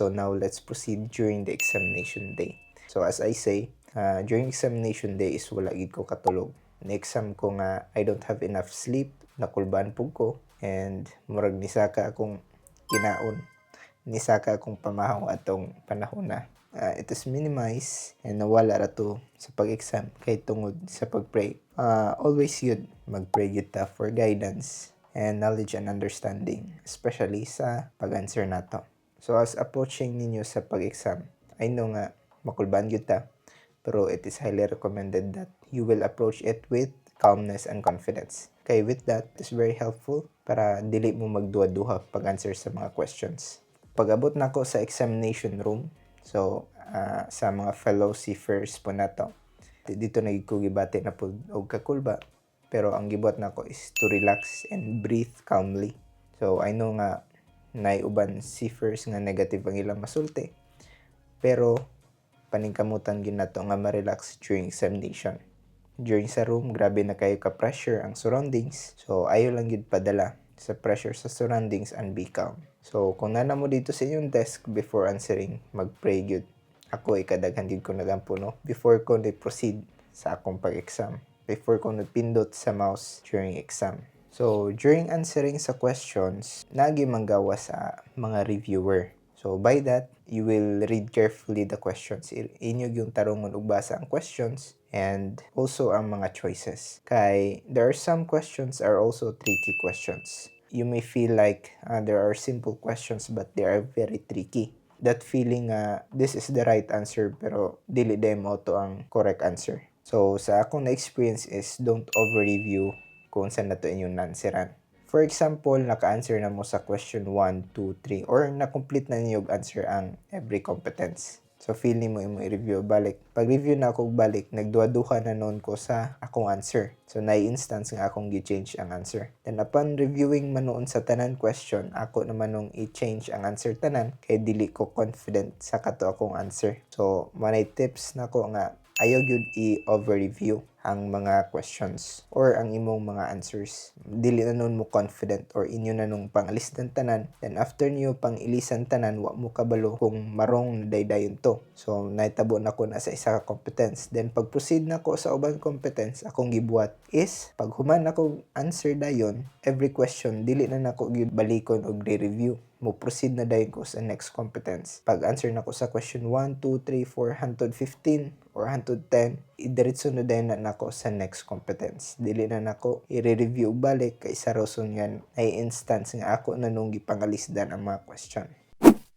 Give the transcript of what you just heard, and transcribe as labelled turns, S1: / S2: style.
S1: So now let's proceed during the examination day. So as I say, during examination day is wala gid ko katulog. Na-exam ko nga I don't have enough sleep, nakulban pug ko, and murag nisaka akong kinaon. Nisaka akong pamahaw atong panahon na. It is minimized and nawala ra to sa pag-exam kay tungod sa pag-pray. Always yun, mag-pray yun ta for guidance and knowledge and understanding, especially sa pag-answer nato. So as approaching ninyo sa pag-exam, I know nga makulban yun ta, pero it is highly recommended that you will approach it with calmness and confidence. Okay, with that, it's very helpful para dili mo magduha-duha pag-answer sa mga questions. Pag-abot na ko sa examination room, so sa mga fellow seafers po na to, dito na ko gibati na po og kakulba, pero ang gibuhat na ko is to relax and breathe calmly. So I know nga uban seafers nga negative ang ilang masulti, pero paningkamutan gyud nato nga ma-relax during examination. During sa room, grabe na kayo ka-pressure ang surroundings, so ayaw lang gyud padala sa pressure sa surroundings and be calm. So kung nana mo dito sa inyong desk before answering, mag-pray gyud. Ako kadaghan gyud ko nagampo no before ko proceed sa akong pag-exam, before ko nagpindot sa mouse during exam. So during answering sa questions, nagi manggawa sa mga reviewer. So by that, you will read carefully the questions. Inyo yung tarungon ug basa ang questions and also ang mga choices. Kay there are some questions are also tricky questions. You may feel like there are simple questions but they are very tricky. That feeling this is the right answer pero dili day mo to ang correct answer. So sa akong na-experience is don't over-review kung saan na to inyong nanseran. For example, naka-answer na mo sa question 1, 2, 3 or na-complete na niyo answer ang every competence. So feeling mo i-review balik. Pag-review na ako balik, nagduha-duha na noon ko sa akong answer. So na-instance nga akong gi-change ang answer. Then upon reviewing man noon sa tanan question, ako naman nung i-change ang answer tanan kay dili ko confident sa kato akong answer. So manay tips na ko nga ayaw gyud i-over-review ang mga questions or ang imong mga answers. Dili na nun mo confident or inyo na nung pangalisdan tanan. Then after niyo pang-ilisan tanan, wa mo kabalo kung marong na daydayon to. So naitabo na ko na sa isa ka competence. Then pag proceed na ko sa ubang competence, akong gibuhat is pag human ako answer dayon, every question dili na nako balikon og re-review. Mo proceed na dayon ko sa next competence. Pag answer na ko sa question 1, 2, 3, 4, hangtod 15 or hangtod 10, idiretso na dayon na nako sa next competence. Dili na nako i-review balik kay sa rason nga ay instance nga ako na nung gipangalisdan ang mga question.